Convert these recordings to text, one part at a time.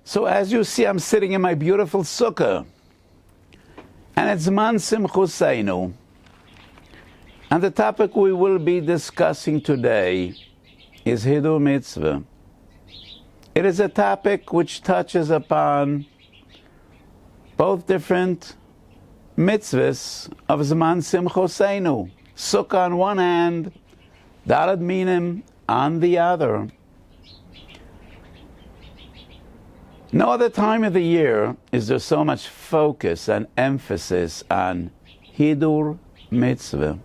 So as you see, I'm sitting in my beautiful sukkah, and it's Man Simchuseinu. And the topic we will be discussing today is Hiddur Mitzvah. It is a topic which touches upon both different mitzvahs of Zman Simchoseinu. Sukkah on one hand, Daled Minim on the other. No other time of the year is there so much focus and emphasis on Hiddur Mitzvah.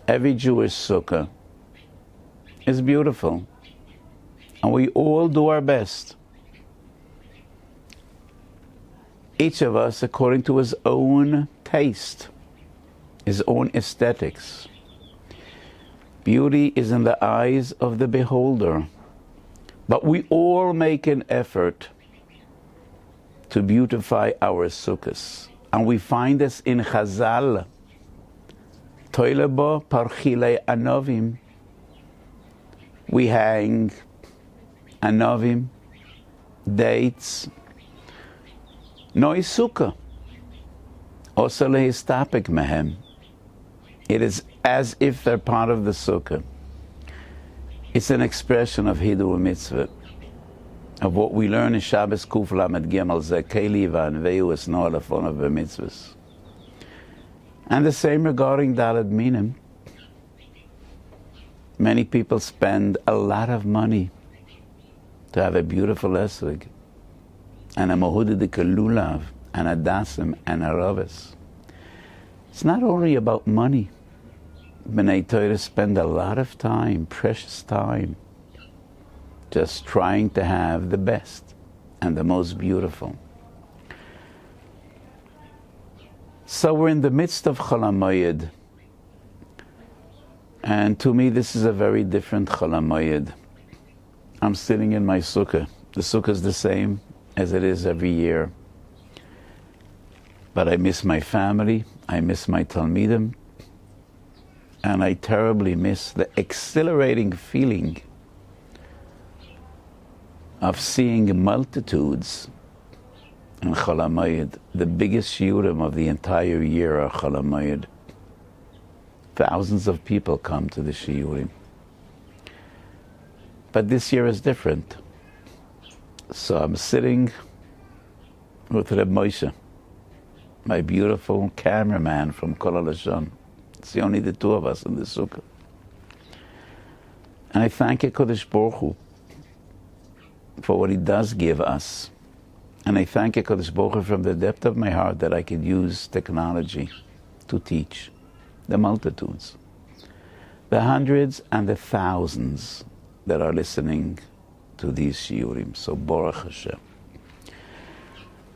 Every Jewish sukkah is beautiful, and we all do our best. Each of us according to his own taste, his own aesthetics. Beauty is in the eyes of the beholder. But we all make an effort to beautify our sukkahs. And we find this in Chazal. Toilebo parchile anovim. We hang anovim, dates, noi sukkah. Osa lehistapik mehem. It is as if they're part of the sukkah. It's an expression of Hiddur Mitzvah, of what we learn in Shabbos Kuf Lamed Gimel, Ze Keli V'Anveu Es Noah Lefonav B'Mitzvahs. And the same regarding Daled Minim. Many people spend a lot of money to have a beautiful esrog, and a Mohudidik Lulav, and a Dasim, and a Ravis. It's not only about money. B'nai Torah spend a lot of time, precious time, just trying to have the best and the most beautiful. So we're in the midst of Chol HaMoed, and to me this is a very different Chol HaMoed. I'm sitting in my sukkah. The sukkah is the same as it is every year, but I miss my family, I miss my Talmidim, and I terribly miss the exhilarating feeling of seeing multitudes in Chol HaMoed. The biggest shiurim of the entire year are Chol HaMoed. Thousands of people come to the shiurim. But this year is different. So I'm sitting with Reb Moshe, my beautiful cameraman from Kol HaLashon. It's only the two of us in the sukkah. And I thank HaKadosh Baruch Hu for what He does give us. And I thank HaKadosh Baruch Hu from the depth of my heart that I could use technology to teach the multitudes, the hundreds and the thousands that are listening to these shiurim. So Baruch Hashem.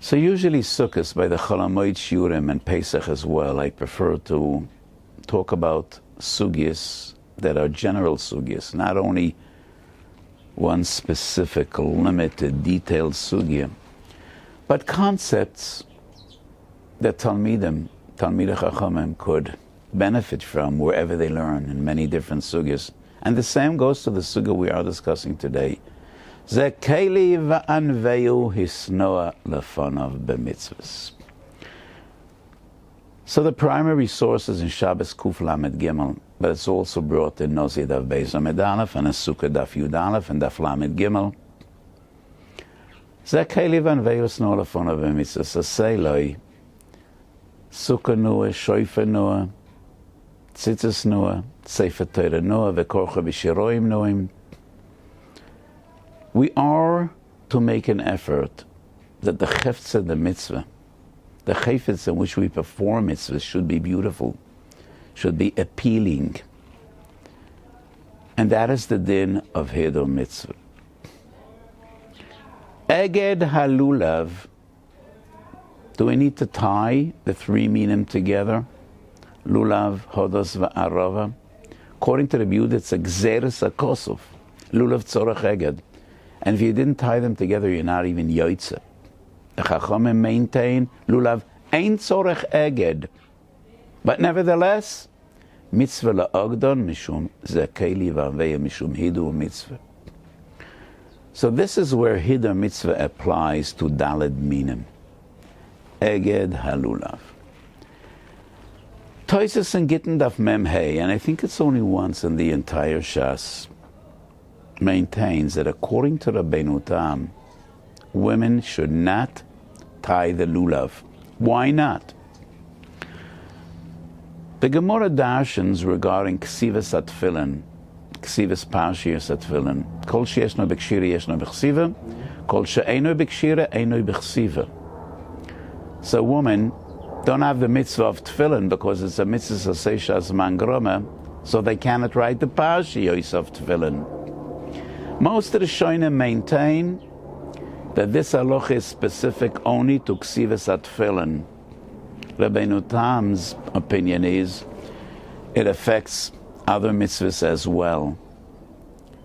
So usually sukkahs by the Chol HaMoed shiurim and Pesach as well, I prefer to talk about sugyas that are general sugyas, not only one specific, limited, detailed sugya, but concepts that Talmidei Chachamim could benefit from wherever they learn in many different sugyas. And the same goes to the sugya we are discussing today. Ze keli v'anveu hisnoa lefonav b'mitzvahs. So the primary source is in Shabbos Kuf Lamed Gimel, but it's also brought in Nozi Daf Beis Lamed Aleph and a Sukkah Daf Yud Aleph and Daf Lamed Gimel. Ze keli v'anveu hisnoa lefonav b'mitzvahs. Aseiloi Sukkah Nua, Shoifa Nua, Tzitzis Nua, Sefer Torah Nua, V'korcha B'shiroim Nuim. We are to make an effort that the chefetz, the mitzvah, the chayfetz in which we perform mitzvahs should be beautiful, should be appealing. And that is the din of Hiddur Mitzvah. Eged halulav. Do we need to tie the three minim together? Lulav, hodos, va'arava. According to the Yehuda, it's a gzeres hakosov. Lulav tzorach eged. And if you didn't tie them together, you're not even yoytze. The Chachamim maintain lulav ein tzorech eged. But nevertheless, mitzvah la'ogdon mishum zekeli v'aveya mishum hiddur mitzvah. So this is where Hiddur Mitzvah applies to Daled Minim. Eged Halulav. Toises and Gittin Daf Mem Hey, and I think it's only once in the entire Shas, maintains that according to Rabbeinu Tam, women should not tie the lulav. Why not? The Gemara darshans regarding Ksivas Atfilin, Ksivas Parshiyas Atfilin, Kol she'eshno b'kshira yeshno b'chsiva, Kol she'eino b'kshira eino b'chsiva. So women don't have the mitzvah of tefillin because it's a mitzvah seishas mangroma, so they cannot write the parshiyos of tefillin. Most of the Shonim maintain that this halacha is specific only to ksivas atfilin. Rabbeinu Tam's opinion is it affects other mitzvahs as well.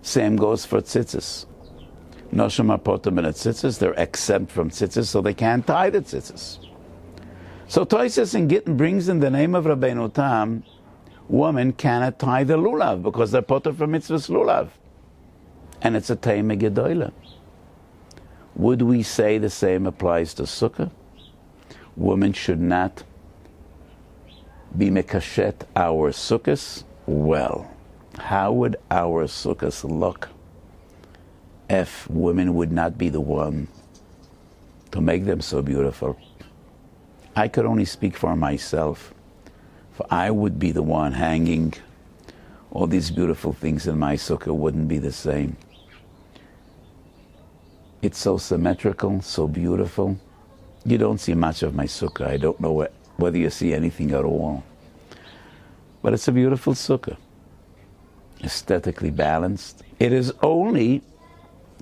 Same goes for tzitzis. Noshim apotim and tzitzis, they're exempt from tzitzis, so they can't tie the tzitzis. So Toises and Gittin brings in the name of Rabbeinu Tam, women cannot tie the lulav because they're potter from mitzvahs lulav. And it's a teime gedoyle. Would we say the same applies to sukkah? Women should not be mekashet our sukkahs? Well, how would our sukkahs look if women would not be the one to make them so beautiful? I could only speak for myself, for I would be the one hanging all these beautiful things in my sukkah wouldn't be the same. It's so symmetrical, so beautiful. You don't see much of my sukkah. I don't know whether you see anything at all. But it's a beautiful sukkah, aesthetically balanced. It is only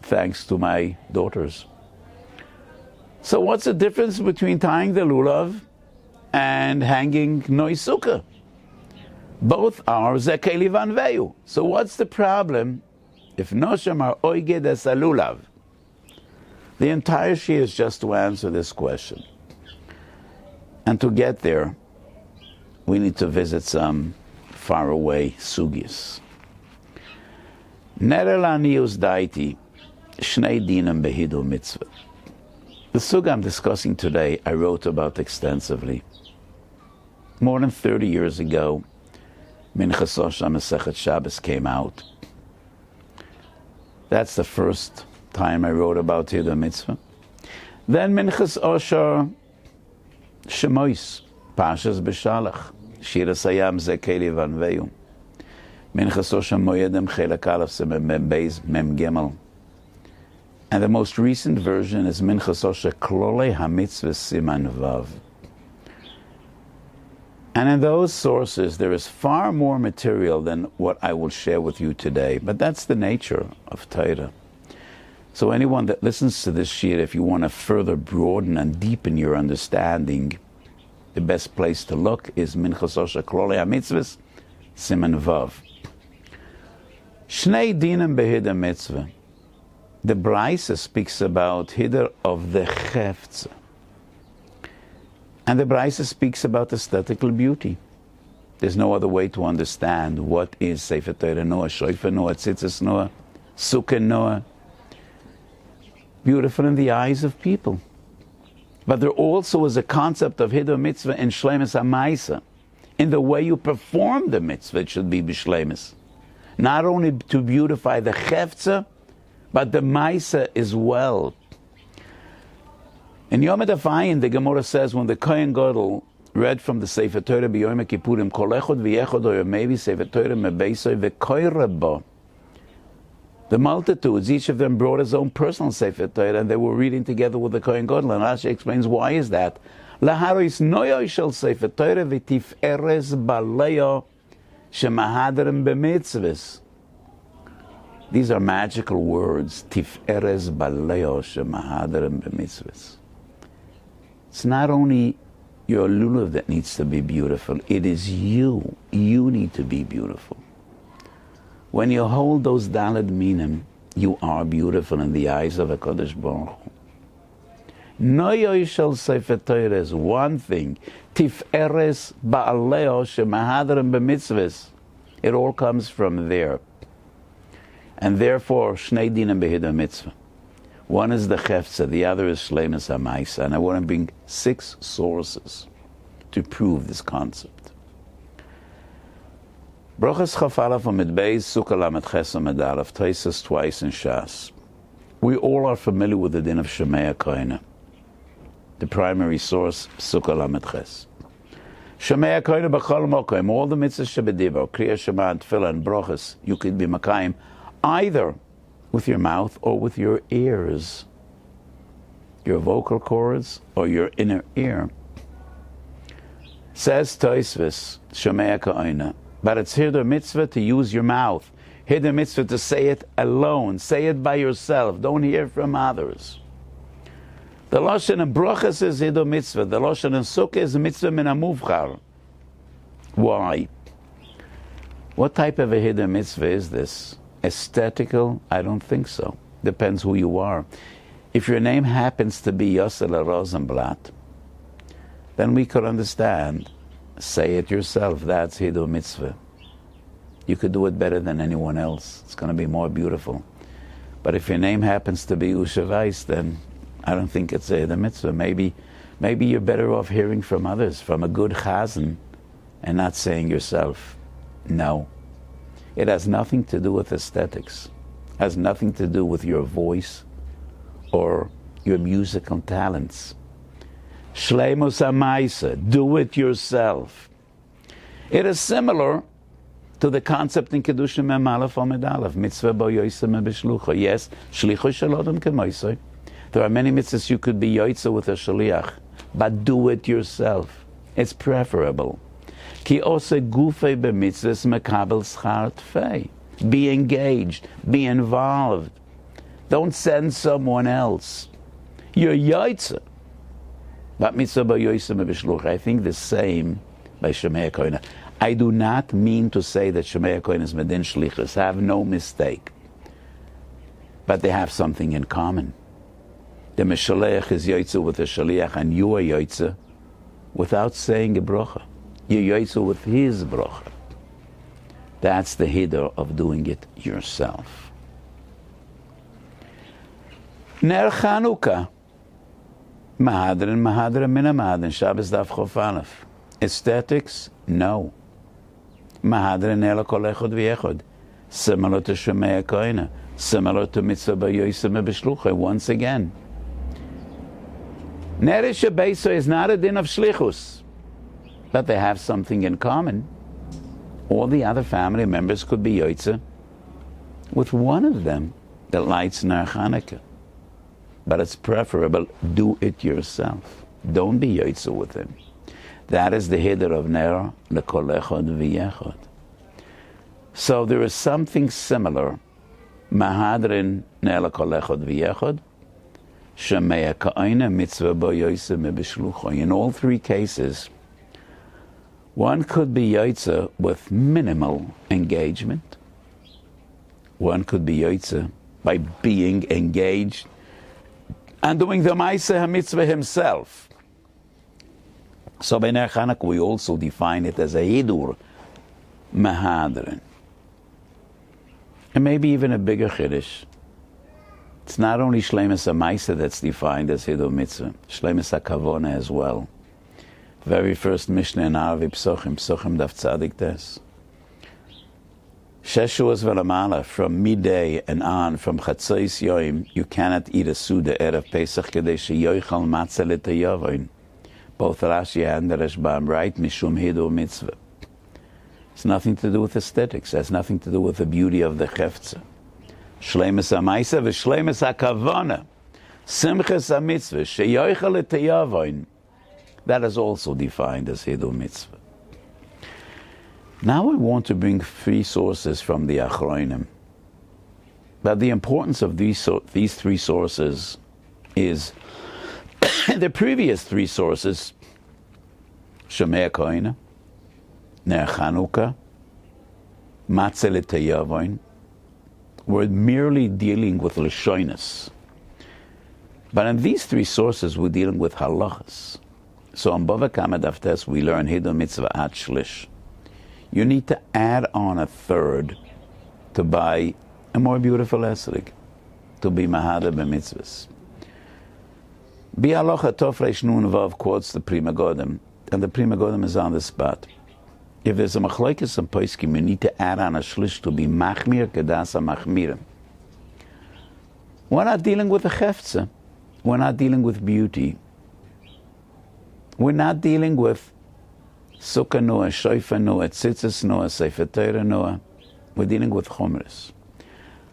thanks to my daughters. So what's the difference between tying the lulav and hanging noi sukkah? Both are zekeli van veyu. So what's the problem if nosham are oiged as a lulav? The entire Shiur is just to answer this question. And to get there, we need to visit some faraway sugyas. Nerelanius daiti, shnei dinam behiddur mitzvah. The sugya I'm discussing today, I wrote about extensively. More than 30 years ago, Minchas Osher Masechet Shabbos came out. That's the first time I wrote about Hiddur Mitzvah. Then Minchas Osher Shemois, Pashas B'Shalach, Shira Sayam Zekeli Van Veyu, Minchas Osher Moyedem Chelak Aleph Siman Mem Beis Mem Gimel. And the most recent version is Minchas Osher Klolei HaMitzvah Siman Vav. And in those sources, there is far more material than what I will share with you today. But that's the nature of Torah. So anyone that listens to this shiur, if you want to further broaden and deepen your understanding, the best place to look is Minchas Osher Klolei HaMitzvah Siman Vav. Shnei dinam behiddur mitzvah. The Braisa speaks about Hiddur of the Chefza. And the Braisa speaks about aesthetical beauty. There's no other way to understand what is Sefer Torah Noah, Shoifer Noah, Tzitzis Noah, Sukkah Noah. Beautiful in the eyes of people. But there also is a concept of Hiddur Mitzvah in Shleimus HaMaisa. In the way you perform the mitzvah, it should be b'shleimus. Not only to beautify the Chefza, but the Maisa as well. In Yom Tov, the Gemara says when the Kohen Gadol read from the Sefer Torah b'Yom Kippurim, Kol echad v'yechad oyomevi Sefer Torah mebeisoi v'koyre bo. The multitudes, each of them brought his own personal Sefer Torah, and they were reading together with the Kohen Gadol. And Rashi explains why is that. Laharis noyo shel Sefer Torah v'tiferes baleyo shemahadrim b'mitzvahs. These are magical words. Tiferes baleyo shemahadrim b'mitzvahs. It's not only your lulav that needs to be beautiful. It is you. You need to be beautiful. When you hold those daled minim, you are beautiful in the eyes of HaKadosh Baruch Hu. Noyoy shel Sefer Torah is one thing. Tiferes ba'aleo shemahadrim b'mitzvahs. It all comes from there. And therefore, shnei dinam behiddur mitzvah. One is the Chefza, the other is Shleimus HaMaisa. And I want to bring 6 sources to prove this concept. Brochas Chaf Aleph Amid Beis, Sukkah Lamed Ches Amid Aleph, Tosfos twice in Shas. We all are familiar with the din of Shemei HaKohenah. The primary source, Sukkah Lamed Ches. Shemei HaKohenah B'chol Mokom, all the mitzvahs shebedibar, Kriya Shema and Tefillah and Brochas, you could be Makayim either with your mouth or with your ears, your vocal cords or your inner ear. Says Tosfos, Shemei HaKohenah, but it's Hiddur mitzvah to use your mouth. Hiddur mitzvah to say it alone, say it by yourself, don't hear from others. The Lashon in Brochas is Hiddur mitzvah, the Lashon in Sukkah is mitzvah min hamuvchar. Why? What type of a Hiddur mitzvah is this? Aesthetical? I don't think so. Depends who you are. If your name happens to be Yosela Rosenblatt, then we could understand. Say it yourself. That's Hiddur mitzvah. You could do it better than anyone else. It's going to be more beautiful. But if your name happens to be Usha Weiss, then I don't think it's a Hiddur mitzvah. Maybe you're better off hearing from others, from a good chazan, and not saying yourself. No. It has nothing to do with aesthetics. It has nothing to do with your voice or your musical talents. Shleimus HaMaisa, do it yourself. It is similar to the concept in Kedusha Mem Aleph Amid Aleph, Mitzvah Bo Yoyse Me B'Shlucha. Yes, Shlichu Shel Odom K'Moisei. There are many mitzvahs you could be yoytze with a shaliach, but do it yourself. It's preferable. Ki ose gufei b'mitzvahs mekabel schar tfei. Be engaged. Be involved. Don't send someone else. You're yoytze. But mitzvah bo yoyse me b'shluch. I think the same by Shemei HaKohenah. I do not mean to say that Shemei HaKohenah is medin shlichus. Have no mistake. But they have something in common. The Meshalech is yoytze with the shaliach, and you are yoytze without saying a bracha. You're yoytze with his bracha. That's the hiddur of doing it yourself. Ner Chanukah. Mahadran mina mahadran. Shabbos daf chof aleph. Aesthetics? No. Mahadran ela kol echad v'echad. Similar to Shemei HaKohenah. Similar to Mitzvah B'Yoyse Me B'Shlucha. Once again. Nerish Beisa is not a din of shlichus, but they have something in common. All the other family members could be yoytze with one of them that lights Ner Chanukah. But it's preferable, do it yourself. Don't be yoytze with him. That is the hiddur of Ner L'Kol Echad V'Yechad. So there is something similar. Mahadrin Ner L'Kol Echad V'Yechad. Shemei HaKohenah mitzvah bo yoyse me b'shlucha. In all 3 cases, one could be yoytze with minimal engagement. One could be yoytze by being engaged and doing the Ma'aseh HaMitzvah himself. So by Ner Chanukah we also define it as a Hiddur Mahadrin. And maybe even a bigger Chiddush. It's not only Shleimus HaMaisa that's defined as Hiddur Mitzvah, Shleimus HaKavona as well. Very first Mishnah in Arabic, Psochim Daf Tzadik Tes. Sheshuas Velamala, from midday and on, from Chatzos Yoim, you cannot eat a Suda Erev Pesach Kedei Sheyoichal Matzah L'Teyavoin. Both Rashi and the Rashbam write, Mishum Hiddur Mitzvah. It's nothing to do with aesthetics, it has nothing to do with the beauty of the Chefza. Shleimus HaMaisa v'Shleimus HaKavona, Simchas HaMitzvah, Sheyoichal L'Teyavoin. That is also defined as Hiddur Mitzvah. Now I want to bring 3 sources from the Achronim. But the importance of these 3 sources is the previous 3 sources, Shemei HaKohenah, Ner Chanukah, Matzah L'Teyavoin, were merely dealing with Lashonos. But in these 3 sources, we're dealing with halachas. So on Bava Kama Daf Tes, we learn Hiddur Mitzvah At Shlish. You need to add on a third to buy a more beautiful esrog. to be mahada b'mitzvahs. Bi'alocha Tov Reish Nun Vav quotes the Pri Megadim, and the Pri Megadim is on the spot. If there's a machlokes and poskim, you need to add on a shlish to be machmir kedasa machmira. We're not dealing with a chefza. We're not dealing with beauty. We're not dealing with sukkah noah, shofar noah, tzitzis noah, sefer Torah noah. We're dealing with chomres.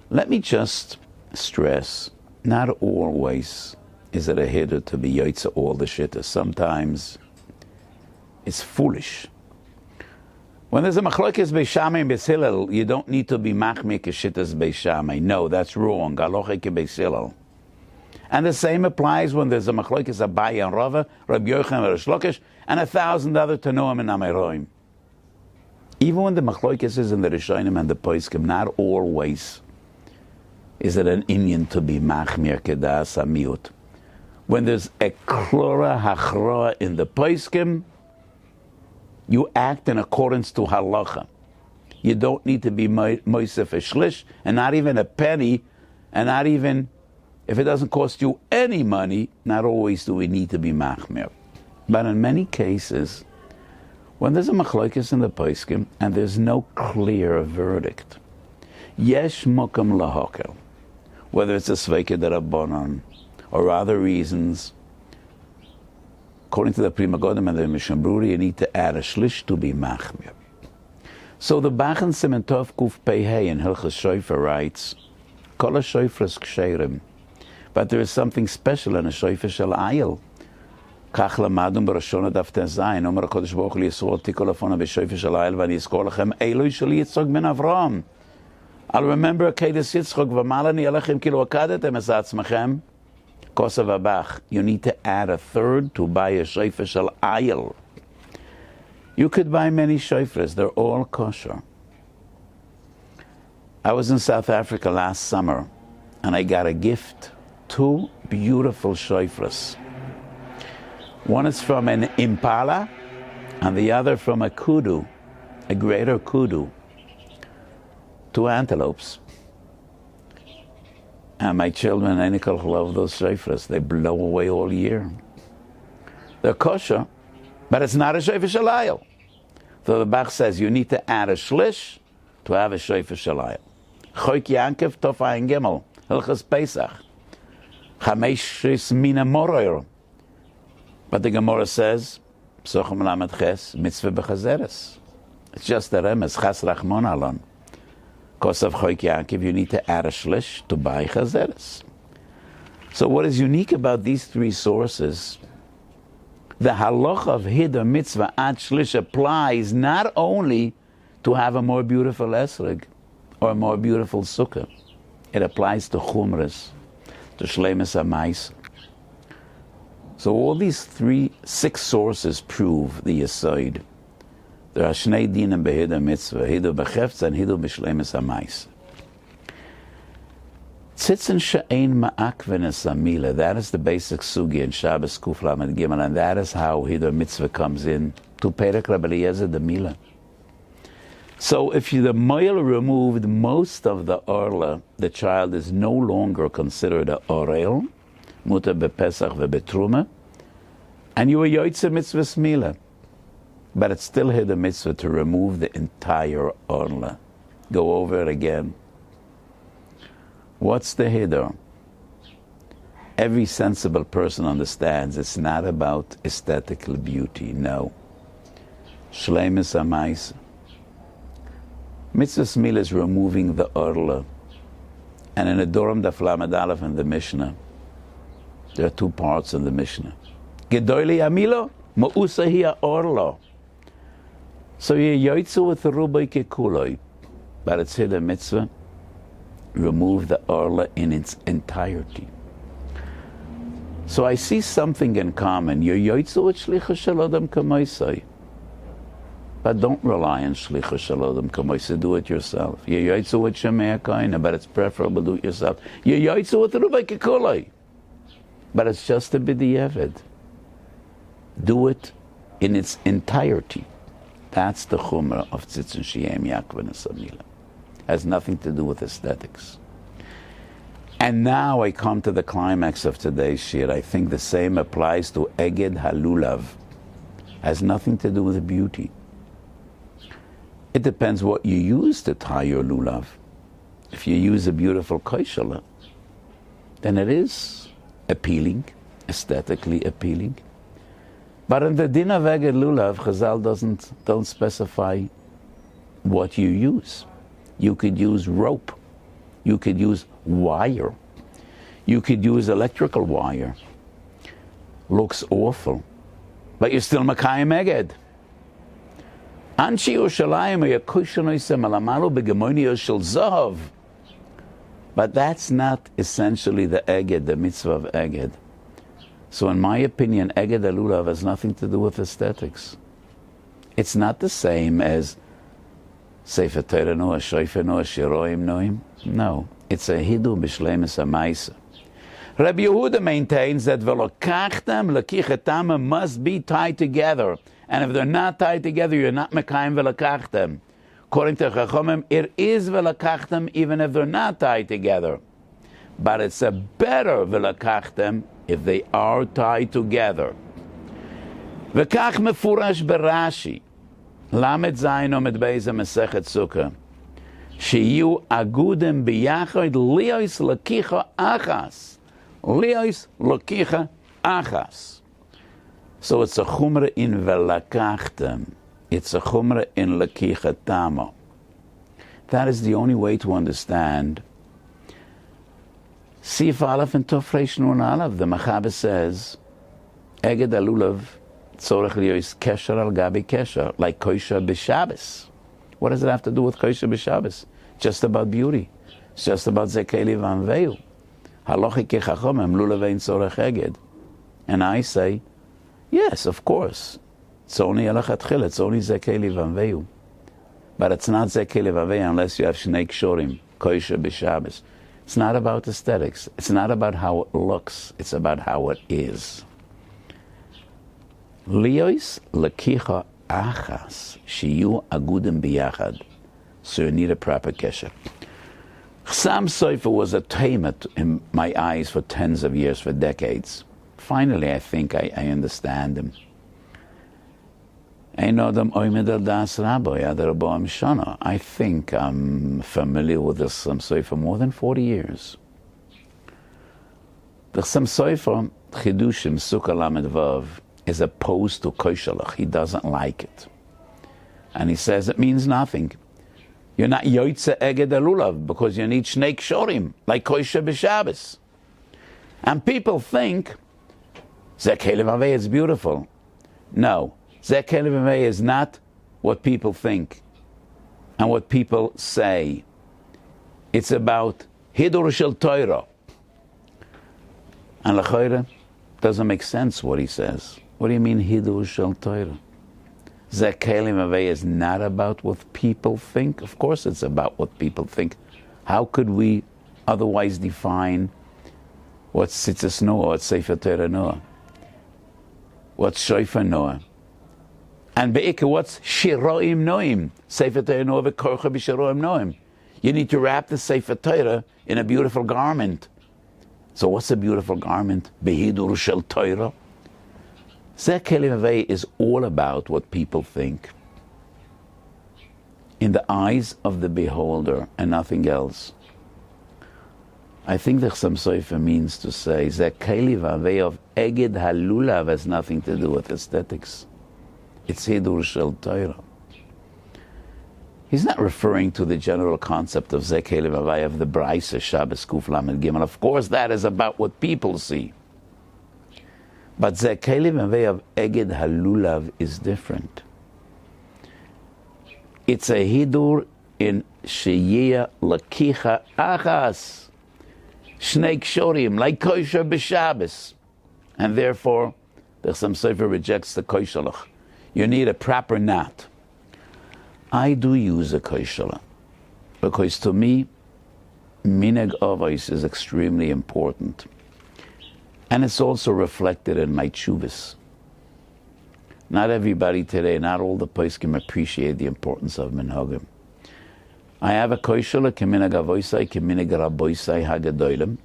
Let me just stress, not always is it a hiddur to be yotze all the shittas. Sometimes it's foolish. When there's a machlokes beis Shammai and beis Hillel, you don't need to be machmir k'shittas beis Shammai. No, that's wrong. Halacha k'beis Hillel. And the same applies when there's a machlokes Abaye and Rava, Rabbi Yochanan and Rish Lakish, and 1,000 other Tanoim and Amoraim. Even when the machlokes is in the Rishonim and the Poskim, not always is it an inyan to be machmir kedas amiut. When there's a klora hachra in the Poskim, you act in accordance to halacha. You don't need to be moisef a shlish, and not even a penny, and not even, if it doesn't cost you any money, not always do we need to be machmir. But in many cases, when there's a machlokes in the poskim, and there's no clear verdict, yesh mokam lahokel, whether it's a sveika derabanan, or other reasons, according to the Pri Megadim and the Mishnah Brura, you need to add a shlish to be machmir. So the Bachen Siman Tov Kuf Pei in Hilchas Shofar writes, Kol ha-shofros ksherim, but there is something special in a shofar shel ayil. Kach lamadum b'Rosh Hashanah daf tezayin, Omer HaKadosh Baruch Hu Yisrael tikol lefanav b'shofar shel ayil v'ani yizkor lechem Eloi shel Yitzchak ben Avram. I'll remember Akedas Yitzchak v'malani alechem kilo akadetem es atzmachem. Kosav abach, you need to add a third to buy a shofar shel ayil. You could buy many shofars, they're all kosher. I was in South Africa last summer, and I got a gift, 2 beautiful shofars. One is from an impala, and the other from a kudu, a greater kudu. 2 antelopes. And my children, Enikol, love those shofars. They blow away all year. They're kosher, but it's not a shofar shel ayil. So the Bach says you need to add a shlish to have a shofar shel ayil. Choik Yankev Tov Ayin Gimel, Hilchas Pesach. Chamesh mina moroir. But the Gemara says, Psochim Lamed Ches, Mitzvah b'chazeres. It's just a remes, Chas Rachmon Alon. Because of Choik Yankev, you need to add a shlish to buy chazeres. So what is unique about these 3 sources, the halacha of Hiddur mitzvah ad shlish applies not only to have a more beautiful esrog or a more beautiful sukkah. It applies to chumras, to shleimus hamayis. So all these 6 sources prove the yesod. There are shnei dinim behiddur mitzvah, Hiddur b'chefza and Hiddur b'shleimus hamayis. Tzitzin she'ein ma'akven es amila. That is the basic sugi in Shabbos Kuf Lamed Gimel, and that is how Hiddur mitzvah comes in to Perek Rabbi Eliezer the Mila. So if the moil removed most of the orla, the child is no longer considered a orel, mutar bepesach vebetruma, and you were yotze mitzvah mila. But it's still Hiddur mitzvah to remove the entire orla. Go over it again. What's the Hiddur? Every sensible person understands it's not about aesthetical beauty, no. Shleimus hamayis. Mitzvah mila is removing the orla. And in the Doram Daf Lamed Aleph in the Mishnah, there are 2 parts in the Mishnah. Gedolei amilo, ma'usa hiya orla. So you're yotze with the rubai kekuloi, but it's Hiddur mitzvah. Remove the orla in its entirety. So I see something in common. You're yotze with shlichus shel adam kamoisai, but don't rely on shlichus shel adam kamoisai. Do it yourself. You're yotze with shemei kaina, but it's preferable to do it yourself. You're yotze with rubai kekuloi, but it's just a b'diavad. Do it in its entirety. That's the chumrah of tzitzin she'em yakven es amila. Has nothing to do with aesthetics. And now I come to the climax of today's shiur. I think the same applies to Eged Halulav. Has nothing to do with the beauty. It depends what you use to tie your lulav. If you use a beautiful koishala, then it is appealing, aesthetically appealing. But in the din of Eged Lulav, Chazal don't specify what you use. You could use rope. You could use wire. You could use electrical wire. Looks awful, but you're still Makayim Eged. Anshi Yerushalayim yakushanoisem alamalu begemonio shel zahav. But that's not essentially the Eged, the mitzvah of Eged. So in my opinion, Eged Lulav has nothing to do with aesthetics. It's not the same as Sefer Torah Noah, Shoifer Noah, Shiroim Noim. No, it's a Hiddur b'shleimus ha'maisa. Rabbi Yehuda maintains that velokachtem lekichetam must be tied together. And if they're not tied together, you're not mekayim velokachtem. According to Chachamim, it is velokachtem even if they're not tied together. But it's a better velokachtem if they are tied together. V'kach mefurash berashi. Lamed zayin omed beis Masechet Sukkah. Shiyu agudem biyachod lios lakicha achas. Lios lakicha achas. So it's a chumra in velakachtem. It's a chumra in lakicha tama. That is the only way to understand. Sif Aleph and Tov Reish Nun Aleph. The Machaber says, Eged Alulav tzorech liyos kesher al gabi kesher, like kosher b'Shabbos. What does it have to do with kosher b'Shabbos? Just about beauty. It's just about zekeli vanveu. Halachi kechachomem lulav ein tzorech eged. And I say, yes, of course. It's only alachat chil. It's only zekeli vanveu. But it's not zekeli vanveu unless you have shnei kshorim, kosher b'Shabbos. It's not about aesthetics. It's not about how it looks. It's about how it is. Lios lakicha achas shiyu agudim biyachad. So you need a proper kesher. Chassam Sofer was a tamat in my eyes for tens of years, for decades. Finally, I think I understand him. I think I'm familiar with the Chassam Sofer for more than 40 years. The Chassam Sofer, Chidushim, Sukkah Lamed Vav, is opposed to Koshalach. He doesn't like it. And he says it means nothing. You're not Yoitze Eged Alulav because you need Shnei Kshorim, like Kosher b'Shabbos. And people think, Zeh Kelev Avei is beautiful. No. Zeh Kelev Avei is not what people think and what people say. It's about Hiddur Shel Torah. And L'choire doesn't make sense what he says. What do you mean Hiddur Shel Torah? Zeh Kelev Avei is not about what people think. Of course it's about what people think. How could we otherwise define what's Tzitzis Noah, what's Sefer Torah Noah, what's Shofar Noah? And Be'ikah, what's Shiroim Noim? Sefer Torah Noah v'korcha b'Shiroim Noim. You need to wrap the Sefer Torah in a beautiful garment. So what's a beautiful garment? Behiddur Shel Torah. Zeh Kelev Avei is all about what people think. In the eyes of the beholder and nothing else. I think the Chassam Sofer means to say Zeh Kelev Avei of Eged Halulav has nothing to do with aesthetics. It's Hiddur Shel Torah. He's not referring to the general concept of Zeh Kelev Avei of the Braisa Shabbos Kuf Lamed Gimel. Of course, that is about what people see. But Zeh Kelev Avei of Eged Halulav is different. It's a Hiddur in Sheyia Lakicha Achas. Shnei Kshorim, like Kosher b'Shabbos. And therefore, the Chassam Sofer rejects the Koshalach. You need a proper knot. I do use a Koshalach because to me, Minhag Avos is extremely important. And it's also reflected in my tshuvas. Not everybody today, not all the poskim appreciate the importance of minhagim. I have a koshel k'minag avoisai k'minag rabboisai hagedolim,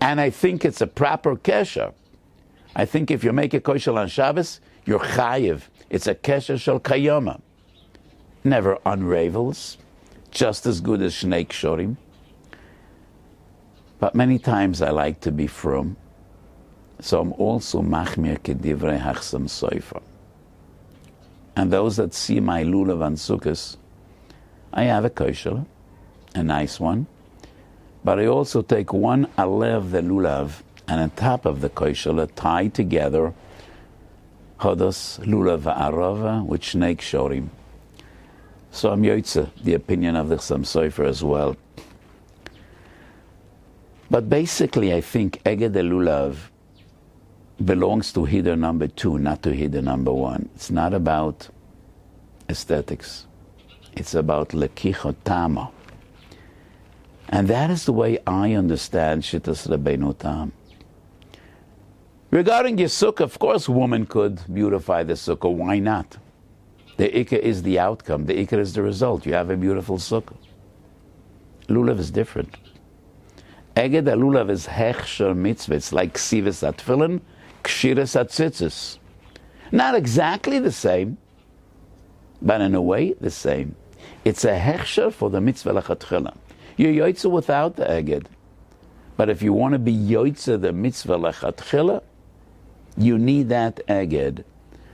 and I think it's a proper kesher. I think if you make a koshel on Shabbos, you're chayiv. It's a kesher shel kayama. Never unravels, just as good as shnei kshorim. But many times I like to be frum, so I'm also machmir kedivrei hachsam soifer. And those that see my lulav and sukkahs, I have a koshel, a nice one, but I also take one alev the lulav, and on top of the koshel, tie together hodos lulav va'arava with shnei kshorim. So I'm yotze, the opinion of the Chassam Sofer as well. But basically, I think Eged Lulav belongs to Hiddur number 2, not to Hiddur number 1. It's not about aesthetics. It's about lekichotama. And that is the way I understand Shittas Rabbeinu Tam. Regarding your sukkah, of course, woman could beautify the sukkah. Why not? The ikar is the outcome. The ikar is the result. You have a beautiful sukkah. Lulav is different. Eged Lulav is hechsher mitzvah. It's like ksivas atfilin, kshiras atzitzis. Not exactly the same, but in a way the same. It's a hechsher for the mitzvah lachatchila. You're yoitza without the eged. But if you want to be yoitza the mitzvah lachatchila, you need that eged.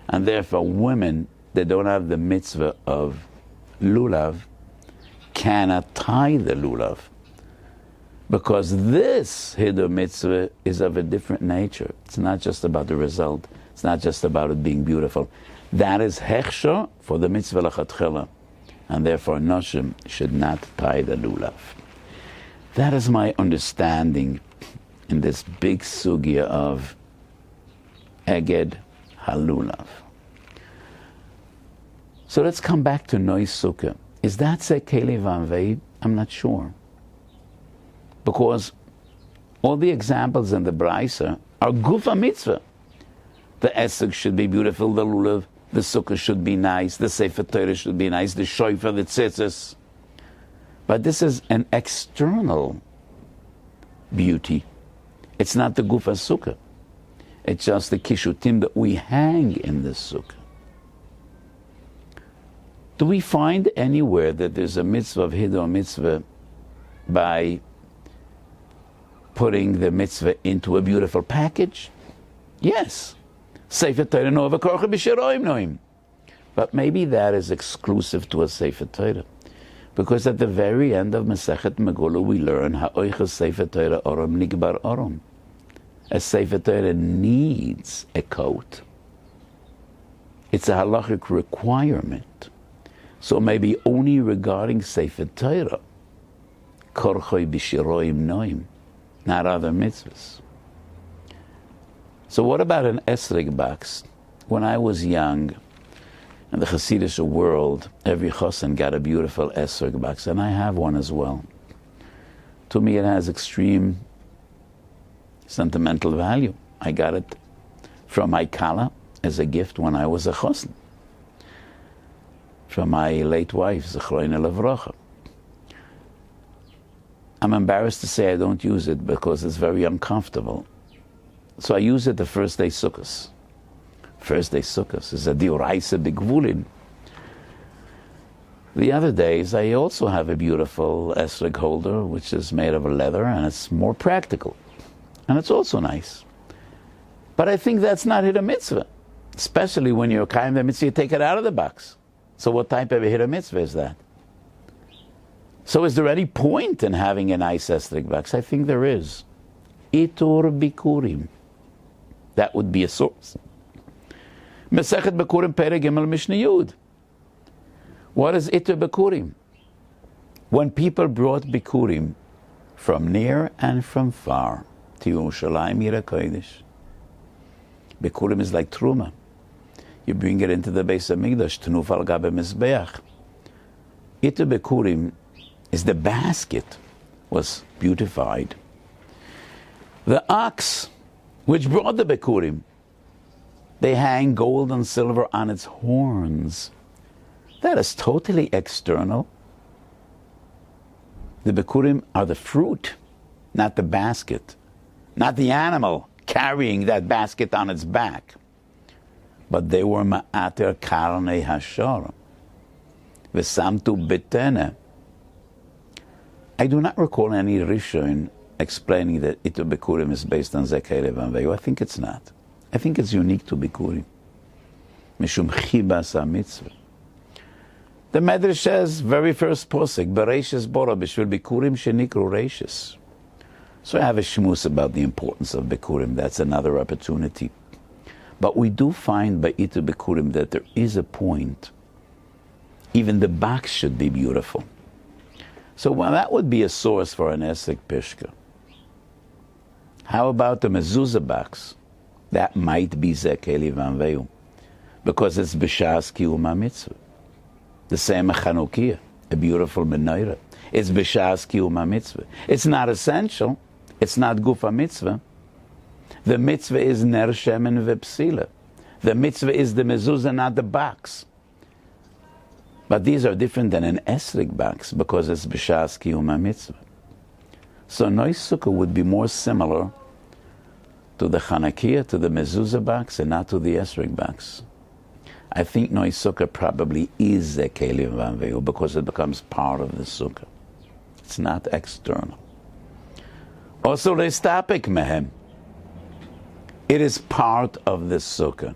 And therefore women that don't have the mitzvah of lulav cannot tie the lulav. Because this Hiddur mitzvah is of a different nature. It's not just about the result. It's not just about it being beautiful. That is hechsher for the mitzvah lachatchila. And therefore noshim should not tie the lulav. That is my understanding in this big sugya of eged halulav. So let's come back to Nois Sukkah. Is that Sekeli Van Veid? I'm not sure. Because all the examples in the Braisa are Gufa Mitzvah. The Esek should be beautiful, the Lulav, the Sukkah should be nice, the Sefer Torah should be nice, the Shofar, the Tzitzis. But this is an external beauty. It's not the Gufa Sukkah. It's just the Kishutim that we hang in the Sukkah. Do we find anywhere that there's a mitzvah of Hiddur mitzvah by putting the mitzvah into a beautiful package? Yes. Sefer Torah Nova Korcha B'Shiroim Noim. But maybe that is exclusive to a Sefer Torah. Because at the very end of Masechet Megillah we learn Ha'oiches Sefer Torah Orom Nigbar Orom. A Sefer Torah needs a coat. It's a halachic requirement. So maybe only regarding Sefer Torah, Korchoi B'Shiroim Noim, not other mitzvahs. So what about an esrog box? When I was young, in the Hasidic world, every chosen got a beautiful esrog box, and I have one as well. To me it has extreme sentimental value. I got it from my kala as a gift when I was a chosen, from my late wife, Zechroina Levrocha. I'm embarrassed to say I don't use it because it's very uncomfortable. So I use it the first day Sukkos. First day Sukkos is a dioraisa bigvulin. The other days I also have a beautiful esrog holder which is made of leather and it's more practical. And it's also nice. But I think that's not Hiddur mitzvah. Especially when you're kind of mitzvah, you take it out of the box. So what type of a Hiddur mitzvah is that? So is there any point in having a nice esrog box? I think there is. Itur bikurim. That would be a source. Mesechet Bikurim Perek Gimel Mishnah Yud. What is Itur bikurim? When people brought bikurim from near and from far to Yerushalayim Yira Kodesh, bikurim is like truma. You bring it into the Beis Hamikdash, Tenuf al Gabe Mizbeach. Itur bikurim is the basket was beautified. The ox which brought the bikurim, they hang gold and silver on its horns. That is totally external. The Bikurim are the fruit, not the basket, not the animal carrying that basket on its back. But they were ma'ater karnei hashor, v'samtu betene. I do not recall any Rishon explaining that Hiddur Bikurim is based on Zekei Vanveyu. I think it's not. I think it's unique to Bikurim. Mishum chibas ha-mitzvah. The Medrash says, very first posik, Bereishis Bora b'shvil Bikurim shenikru reishis. So I have a shmuz about the importance of Bikurim. That's another opportunity. But we do find by Hiddur Bikurim that there is a point. Even the box should be beautiful. So that would be a source for an Esek Pishka. How about the mezuzah box? That might be Zekei Vanveyu, because it's B'shas Kiyum HaMitzvah. The same Chanukiyah, a beautiful menorah. It's B'shas Kiyum HaMitzvah. It's not essential. It's not Guf HaMitzvah. The mitzvah is Ner Shemen V'Psila. The mitzvah is the mezuzah, not the box. But these are different than an esrik box because it's b'shas kiyum ha-mitzvah. So Nois Sukkah would be more similar to the Chanukiyah, to the mezuzah box, and not to the esrik box. I think Nois Sukkah probably is Zekei Vanveyu because it becomes part of the Sukkah. It's not external. Also, Restapik Mehem. It is part of the Sukkah.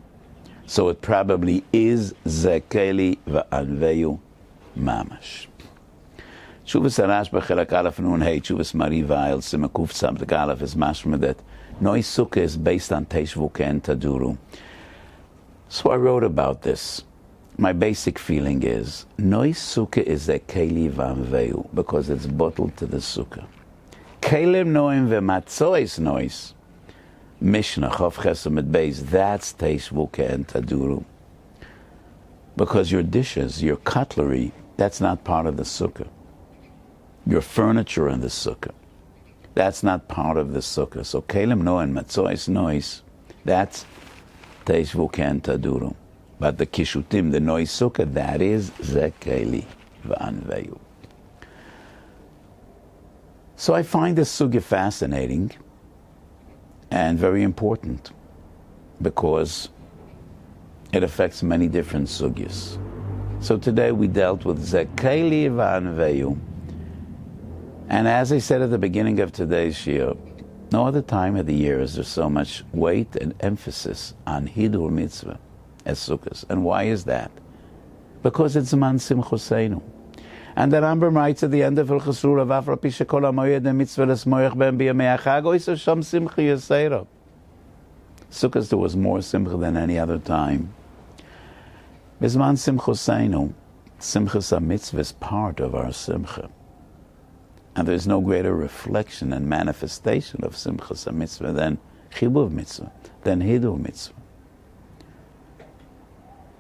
So it probably is Zekei Vanveyu Mamash. Tshuvas Arash b'chelak Aleph Nun Hey, Tshuvas Mari Vail, Simakuf Tzamtek Aleph is mashma that Nois Sukkah is based on Teshvuke and Taduru. So I wrote about this. My basic feeling is Nois Sukkah is Zekei Vanveyu because it's bottled to the Sukkah. Kelim Noim v'matzois Nois. Mishnah, Chav Chesed Beis, that's Teshvuke and Taduru. Because your dishes, your cutlery, that's not part of the Sukkah. Your furniture in the Sukkah, that's not part of the Sukkah. So Kelim Noim, Matzois Nois, that's Teshvuke and Taduru. But the Kishutim, the Nois Sukkah, that is Zekei Vanveyu. So I find this sugya fascinating and very important because it affects many different sugyas. So today we dealt with Zekei Vanveyu. And as I said at the beginning of today's Shiur, no other time of the year is there so much weight and emphasis on Hiddur Mitzvah as Sukkot. And why is that? Because it's Man Simchoseinu. And the Rambam writes at the end of Hilchos Rura, V'afra pi shekol hamoyed mitzvah lesmoyach ben b'yamei hachag, oisa sham simcha yaseira. Sukkot, there was more simcha than any other time. Bizman Simchoseinu, Simchas HaMitzvah is part of our simcha. And there's no greater reflection and manifestation of Simchas HaMitzvah than Chibuv Mitzvah, than Hiddur Mitzvah.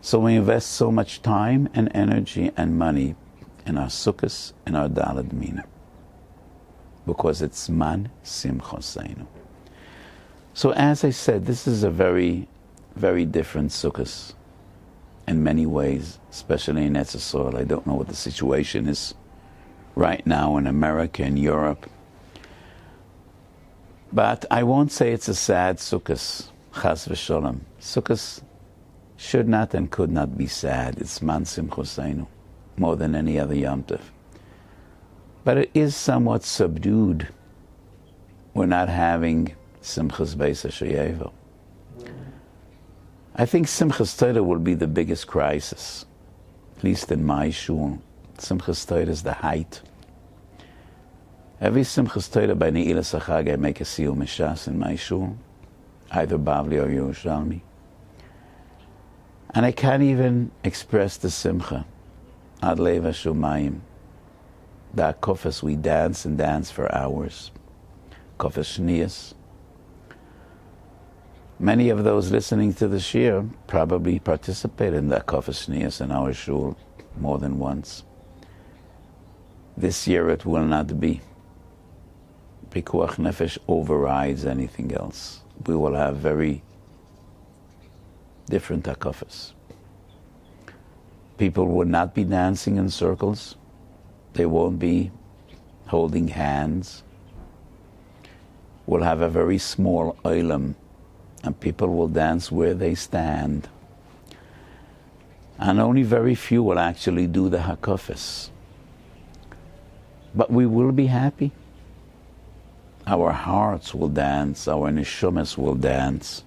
So we invest so much time and energy and money in our Sukkos, in our Daled Mina, because it's Man Simchoseinu. So as I said, this is a very, very different Sukkos in many ways, especially in Eretz Yisrael. I don't know what the situation is right now in America and Europe. But I won't say it's a sad Sukkos, Chas v'sholem. Sukkos should not and could not be sad. It's Man Simchoseinu, more than any other Yom Tov. But it is somewhat subdued. We're not having Simchas Beis HaShayevel. I think Simchas Torah will be the biggest crisis, at least in my shul. Simchas Torah is the height. Every Simchas Torah by Ne'ilas HaChag I make a Siyum Mishas in my shul, either Bavli or Yerushalmi. And I can't even express the Simcha. Ad Lev HaShomayim. The Akofas, we dance and dance for hours. Kofas Shniyas. Many of those listening to the Shiur probably participated in the Kofas Shniyas in our shul more than once. This year it will not be. Pikuach Nefesh overrides anything else. We will have very different Akofas. People will not be dancing in circles. They won't be holding hands. We'll have a very small olam, and people will dance where they stand. And only very few will actually do the hakafis. But we will be happy. Our hearts will dance, our neshamas will dance.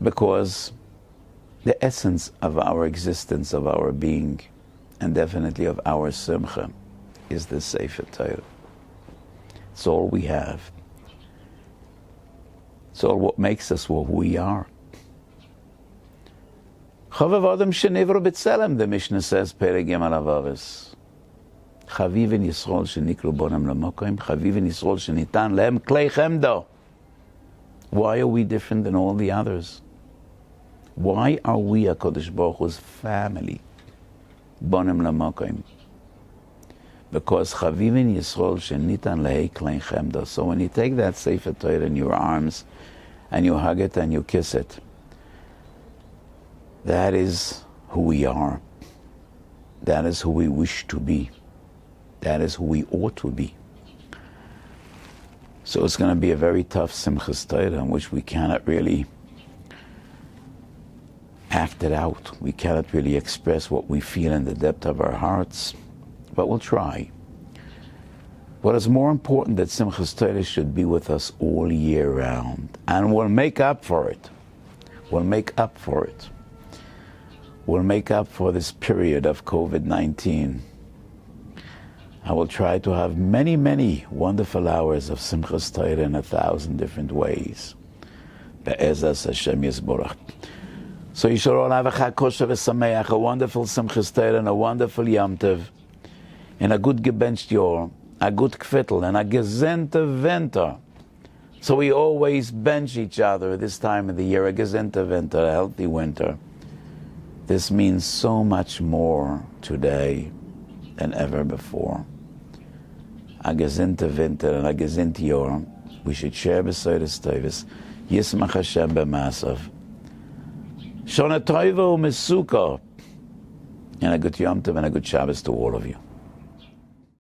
Because the essence of our existence, of our being, and definitely of our simcha, is the Sefer Torah. It's all we have. It's all what makes us what we are. Chavav Adam Shenivro B'Tselem, the Mishnah says, Perek Gimel Avavis. Chaviv in Yisrael shenikru bonam lamokim, chaviv in Yisrael shenitan lehem klei chemdo. Why are we different than all the others? Why are we HaKadosh Baruch Hu's family? Bonam lamokim. Because chaviv in Yisrael shenitan lehem klei chemdo. So when you take that Sefer Torah in your arms, and you hug it and you kiss it, that is who we are. That is who we wish to be. That is who we ought to be. So it's going to be a very tough Simchas Torah in which we cannot really act it out. We cannot really express what we feel in the depth of our hearts, but we'll try. What is more important, that Simchas Torah should be with us all year round, and we'll make up for it. We'll make up for it. We'll make up for this period of COVID-19. I will try to have many, many wonderful hours of Simchas Torah in 1,000 different ways. Be'ezas Hashem Yisborach. So you should all have a Chag Kosher v'Sameach, a wonderful Simchas Torah and a wonderful Yom Tov, and a good gebenched Yor, a good Kvittel, and a gesente Winter. So we always bench each other this time of the year, a gesente Winter, a healthy winter. This means so much more today than ever before. A gesinte Winter and a gesinte Yor. We should share b'soides toivus. Yismach Hashem b'masav. Shona toiva u'mesuka. And a good Yom Tov and a good Shabbos to all of you.